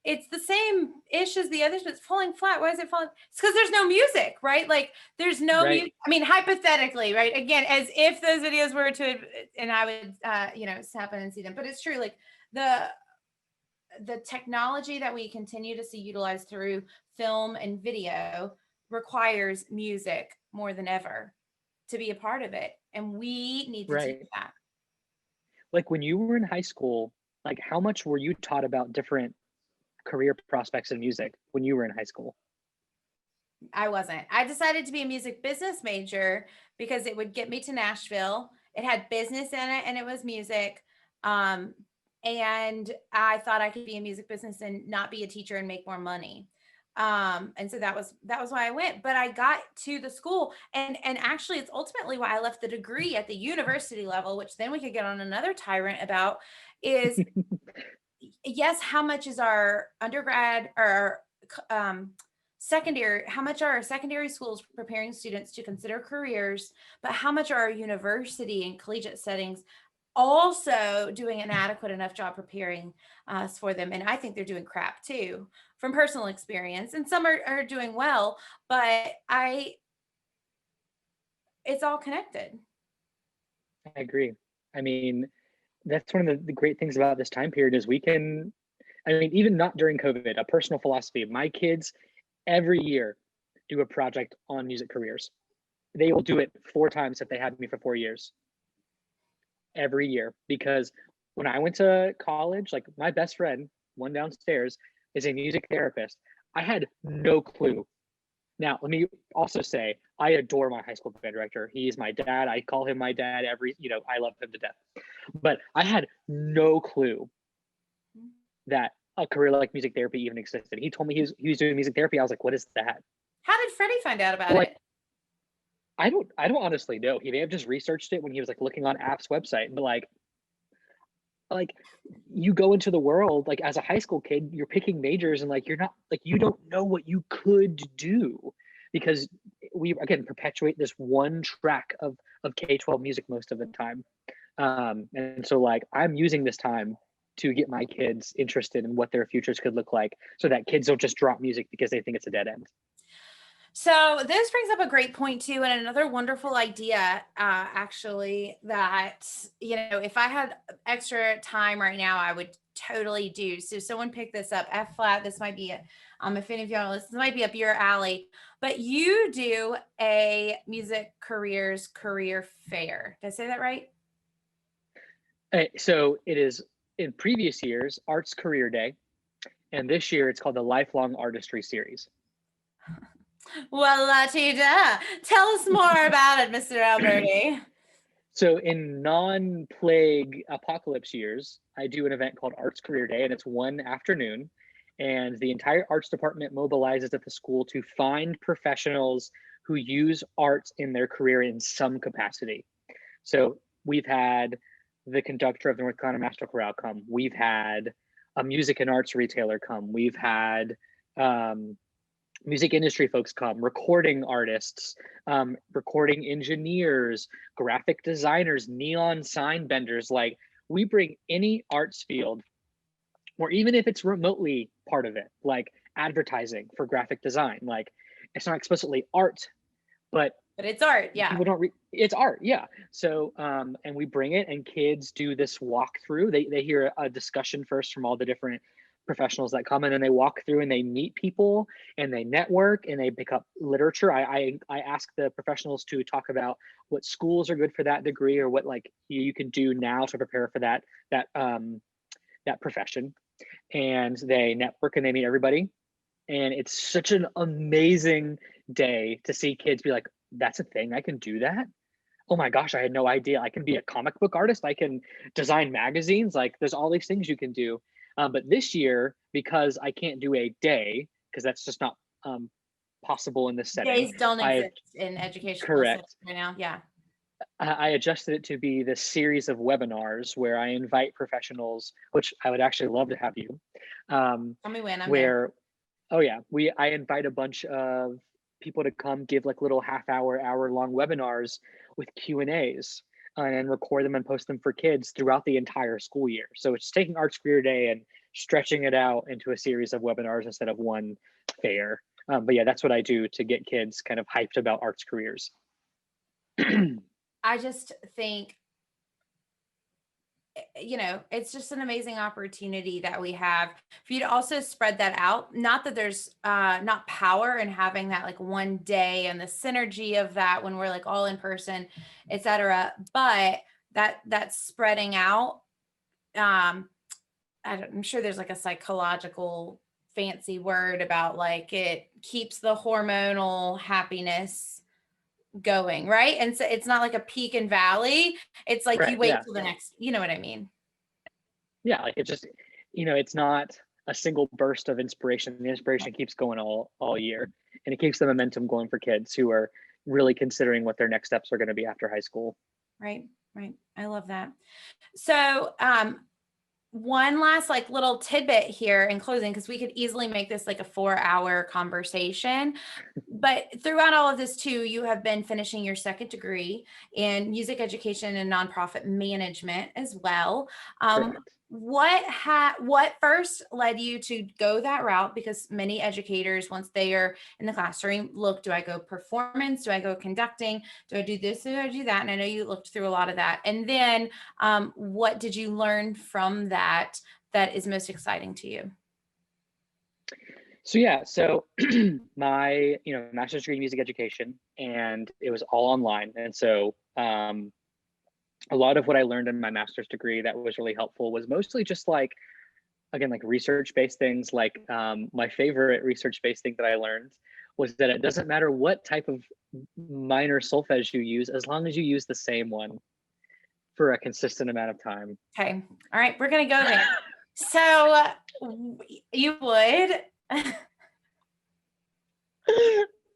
it's the same ish as the others, but it's falling flat. Why is it falling? It's because there's no music, right? Like there's no music. I mean, hypothetically, right? Again, as if those videos were to, and I would, happen and see them. But it's true. Like the technology that we continue to see utilized through film and video requires music more than ever to be a part of it, and we need to teach that. Like when you were in high school, like how much were you taught about different career prospects in music when you were in high school? I wasn't. I decided to be a music business major because it would get me to Nashville. It had business in it and it was music. And I thought I could be in music business and not be a teacher and make more money. And so that was why I went. But I got to the school, and actually it's ultimately why I left the degree at the university level, which then we could get on another tyrant about, is yes, how much is our undergrad or secondary, how much are our secondary schools preparing students to consider careers, but how much are our university and collegiate settings also doing an adequate enough job preparing us for them? And I think they're doing crap too, from personal experience, and some are doing well, but it's all connected. I agree. I mean, that's one of the great things about this time period is we can, I mean, even not during COVID, a personal philosophy. My kids every year do a project on music careers. They will do it 4 times if they had me for 4 years. Every year, because when I went to college, like my best friend, one downstairs, is a music therapist. I had no clue. Now, let me also say, I adore my high school band director. He's my dad. I call him my dad I love him to death. But I had no clue that a career like music therapy even existed. He told me he was doing music therapy. I was like, what is that? How did Freddie find out about Like, it? I don't honestly know. He may have just researched it when he was like looking on App's website, but like you go into the world like as a high school kid, you're picking majors and like you're not like you don't know what you could do because we again perpetuate this one track of K-12 music most of the time. And so like I'm using this time to get my kids interested in what their futures could look like so that kids don't just drop music because they think it's a dead end. So this brings up a great point too, and another wonderful idea, actually, that, if I had extra time right now, I would totally do. So someone picked this up, F flat. This might be, if any of y'all listen, this might be up your alley, but you do a music careers career fair. Did I say that right? So it is in previous years, Arts Career Day. And this year it's called the Lifelong Artistry Series. Well, Latita, tell us more about it, Mr. Alberti. So in non-plague apocalypse years, I do an event called Arts Career Day, and it's one afternoon. And the entire arts department mobilizes at the school to find professionals who use arts in their career in some capacity. So we've had the conductor of the North Carolina Master Chorale come. We've had a music and arts retailer come. We've had music industry folks come, recording artists, recording engineers, graphic designers, neon sign benders. Like we bring any arts field, or even if it's remotely part of it, like advertising for graphic design. Like it's not explicitly art, but it's art. Yeah. People don't it's art. Yeah. So, and we bring it and kids do this walkthrough. They hear a discussion first from all the different professionals that come in, and they walk through and they meet people and they network and they pick up literature. I ask the professionals to talk about what schools are good for that degree or what like you can do now to prepare for that profession. And they network and they meet everybody. And it's such an amazing day to see kids be like, that's a thing, I can do that. Oh my gosh, I had no idea. I can be a comic book artist. I can design magazines. Like there's all these things you can do. But this year, because I can't do a day, because that's just not possible in this setting. Days don't exist in education. Correct. Right now, yeah. I adjusted it to be this series of webinars where I invite professionals, which I would actually love to have you. Tell me when I'm there. Oh yeah, I invite a bunch of people to come give like little hour long webinars with Q&As and record them and post them for kids throughout the entire school year. So it's taking Arts Career Day and stretching it out into a series of webinars instead of one fair. But yeah, that's what I do to get kids kind of hyped about arts careers. I just think, it's just an amazing opportunity that we have for you to also spread that out. Not that there's not power in having that like one day and the synergy of that when we're like all in person, et cetera, but that's spreading out. I'm sure there's like a psychological fancy word about like it keeps the hormonal happiness going, right? And so it's not like a peak and valley. It's like you wait till the next, you know what I mean? Yeah, like it's just, it's not a single burst of inspiration. The inspiration keeps going all year, and it keeps the momentum going for kids who are really considering what their next steps are going to be after high school. Right. I love that. So one last like little tidbit here in closing, because we could easily make this like a 4-hour conversation, but throughout all of this too, you have been finishing your second degree in music education and nonprofit management as well. What first led you to go that route? Because many educators, once they are in the classroom, look, do I go performance? Do I go conducting? Do I do this? Do I do that? And I know you looked through a lot of that. And then what did you learn from that is most exciting to you? So my master's degree in music education, and it was all online. And so a lot of what I learned in my master's degree that was really helpful was mostly just like, again, like research-based things. Like my favorite research-based thing that I learned was that it doesn't matter what type of minor solfege you use, as long as you use the same one for a consistent amount of time. Okay. All right. We're going to go there. So you would.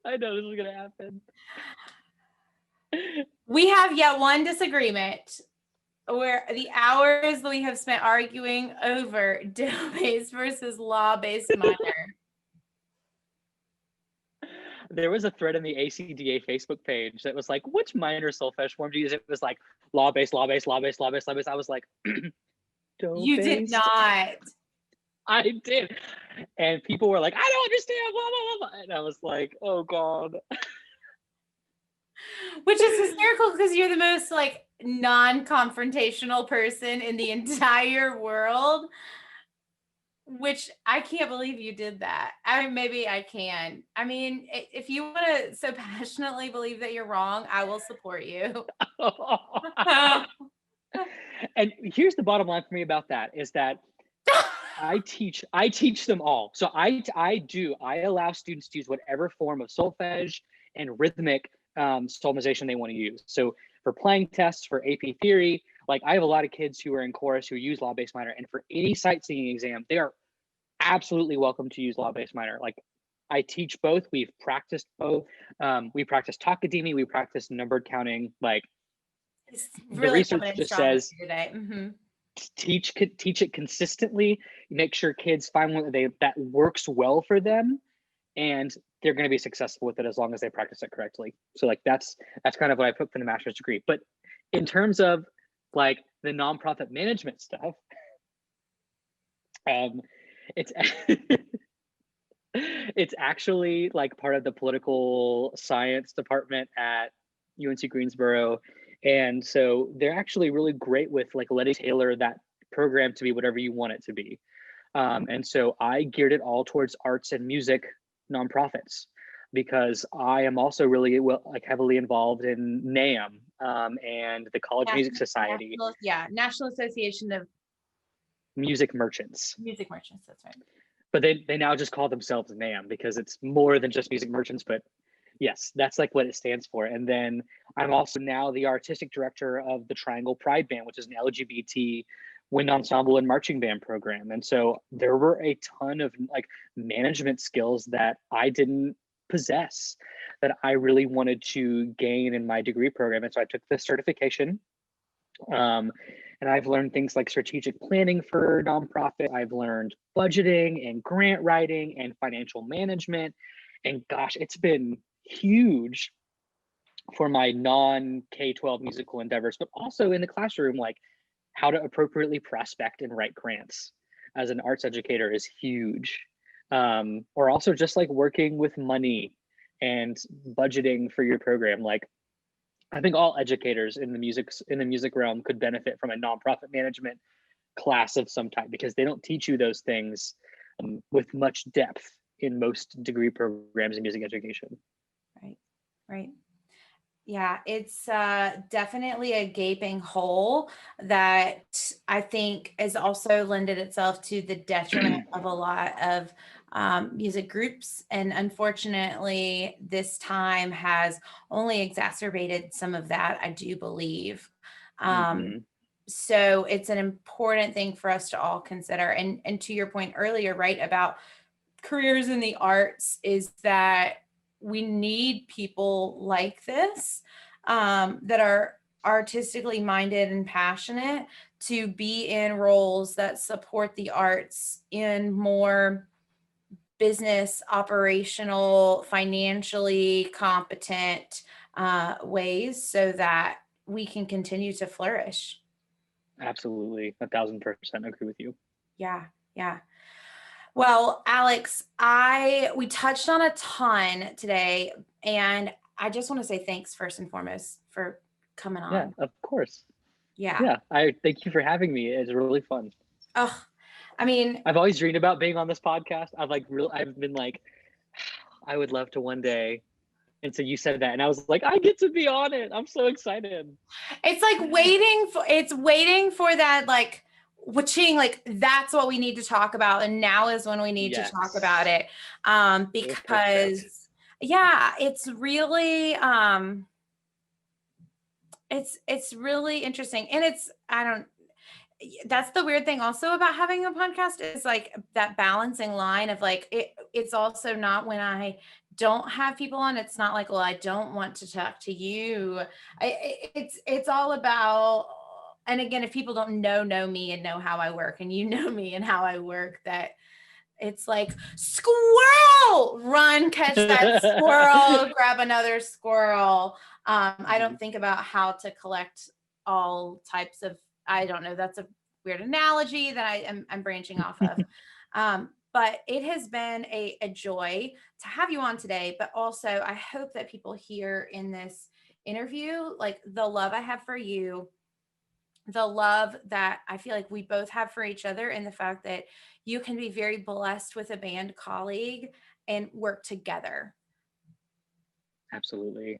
I know this is gonna happen. We have yet one disagreement where the hours that we have spent arguing over do-based versus law-based minor. There was a thread in the ACDA Facebook page that was like, which minor solfege form do you use? It was like law-based, law-based, law-based, law-based, law-based. I was like, You did do-based? not. I did. And people were like, I don't understand, blah, blah, blah. And I was like, oh God. Which is hysterical because you're the most like non-confrontational person in the entire world. Which I can't believe you did that. I mean, maybe I can. I mean, if you want to so passionately believe that you're wrong, I will support you. And here's the bottom line for me about that is that I teach them all. So I allow students to use whatever form of solfege and rhythmic solmization they want to use. So for playing tests, for AP theory, like I have a lot of kids who are in chorus who use law-based minor, and for any sight singing exam, they are absolutely welcome to use law-based minor. Like I teach both. We've practiced both. We practice Takadimi, we practice numbered counting. Like it's the really research just says today. Mm-hmm. teach it consistently. Make sure kids find one that works well for them, and they're going to be successful with it as long as they practice it correctly. So like that's kind of what I put for the master's degree. But in terms of like the nonprofit management stuff, it's it's actually like part of the political science department at UNC Greensboro. And so they're actually really great with like letting tailor that program to be whatever you want it to be. And so I geared it all towards arts and music nonprofits because I am also really heavily involved in NAMM and the College Music Society. National Association of Music Merchants. Music Merchants, that's right. But they now just call themselves NAMM because it's more than just music merchants, but yes, that's like what it stands for. And then I'm also now the artistic director of the Triangle Pride Band, which is an LGBT wind ensemble and marching band program. And so there were a ton of like management skills that I didn't possess that I really wanted to gain in my degree program. And so I took the certification. And I've learned things like strategic planning for nonprofit. I've learned budgeting and grant writing and financial management. And gosh, it's been huge for my non-K-12 musical endeavors, but also in the classroom, like how to appropriately prospect and write grants as an arts educator is huge. Or also just like working with money and budgeting for your program. Like I think all educators in the music realm could benefit from a nonprofit management class of some type because they don't teach you those things with much depth in most degree programs in music education. Right. Yeah, it's definitely a gaping hole that I think has also lended itself to the detriment of a lot of music groups. And unfortunately, this time has only exacerbated some of that, I do believe. So it's an important thing for us to all consider. And to your point earlier, right, about careers in the arts is that we need people like this that are artistically minded and passionate to be in roles that support the arts in more business, operational, financially competent ways so that we can continue to flourish. Absolutely. 1,000% agree with you. Yeah. Well, Alex, we touched on a ton today, and I just want to say thanks first and foremost for coming on. Yeah, of course. Yeah. I thank you for having me. It's really fun. Oh, I mean, I've always dreamed about being on this podcast. I've been like, I would love to one day. And so you said that, and I was like, I get to be on it. I'm so excited. It's like waiting for that, like, waching, like that's what we need to talk about, and now is when we need to talk about it, because it's really it's really interesting, and that's the weird thing also about having a podcast is like that balancing line of like, it's also not when I don't have people on, it's not like, well, I don't want to talk to you. It's all about, and again, if people don't know me and know how I work, and you know me and how I work, that it's like, squirrel, run, catch that squirrel, grab another squirrel. I don't think about how to collect all types of, I don't know, that's a weird analogy that I'm branching off of. But it has been a joy to have you on today, but also I hope that people hear in this interview, like the love I have for you, the love that I feel like we both have for each other, and the fact that you can be very blessed with a band colleague and work together. Absolutely.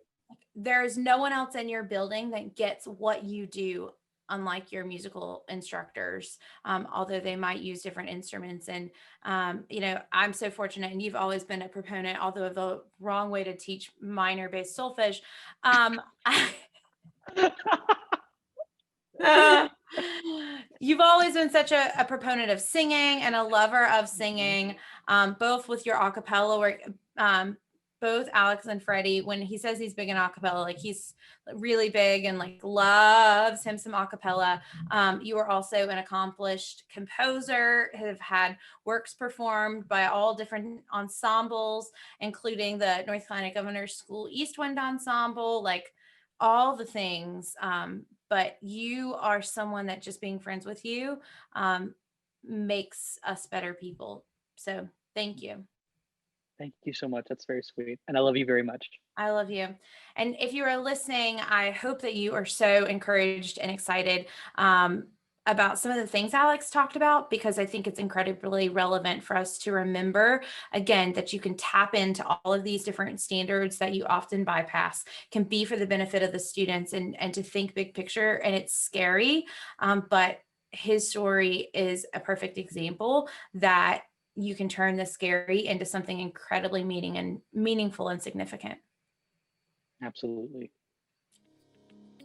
There is no one else in your building that gets what you do, unlike your musical instructors, although they might use different instruments. And, I'm so fortunate, and you've always been a proponent, although the wrong way to teach minor based solfege. You've always been such a proponent of singing and a lover of singing, both with your acapella work. Both Alex and Freddie, when he says he's big in acapella, like he's really big and like loves him some acapella. You are also an accomplished composer, have had works performed by all different ensembles, including the North Carolina Governor's School East Wind Ensemble, like all the things. But you are someone that just being friends with you makes us better people. So thank you. Thank you so much. That's very sweet. And I love you very much. I love you. And if you are listening, I hope that you are so encouraged and excited about some of the things Alex talked about, because I think it's incredibly relevant for us to remember, again, that you can tap into all of these different standards that you often bypass, can be for the benefit of the students, and to think big picture. And it's scary, but his story is a perfect example that you can turn the scary into something incredibly meaningful and significant. Absolutely.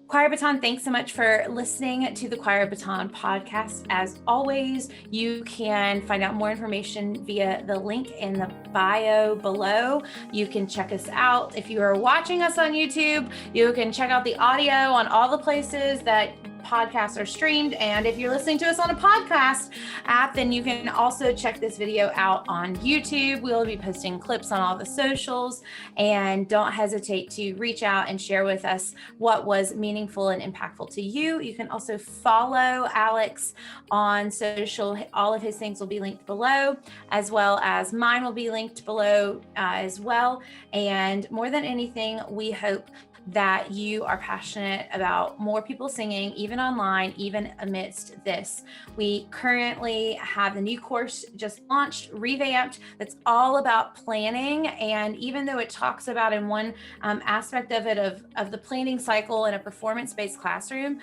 Choir Baton, thanks so much for listening to the Choir Baton podcast. As always, you can find out more information via the link in the bio below. You can check us out. If you are watching us on YouTube, you can check out the audio on all the places that podcasts are streamed. And if you're listening to us on a podcast app, then you can also check this video out on YouTube. We'll be posting clips on all the socials, and don't hesitate to reach out and share with us what was meaningful and impactful to you. You can also follow Alex on social. All of his things will be linked below, as well as mine will be linked below as well. And more than anything, we hope that you are passionate about more people singing, even online, even amidst this. We currently have the new course just launched, revamped, that's all about planning. And even though it talks about in one aspect of it, of the planning cycle in a performance-based classroom,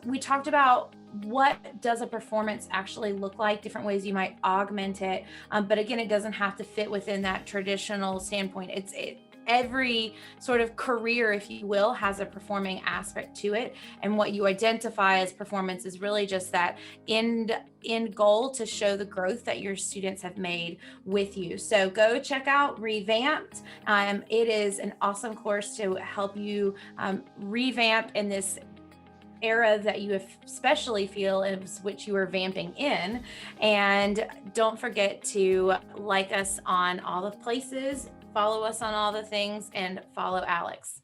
we talked about what does a performance actually look like, different ways you might augment it. But again, it doesn't have to fit within that traditional standpoint. Every sort of career, if you will, has a performing aspect to it. And what you identify as performance is really just that end goal to show the growth that your students have made with you. So go check out Revamped. It is an awesome course to help you revamp in this era that you especially feel is which you are vamping in. And don't forget to like us on all the places, follow us on all the things, and follow Alex.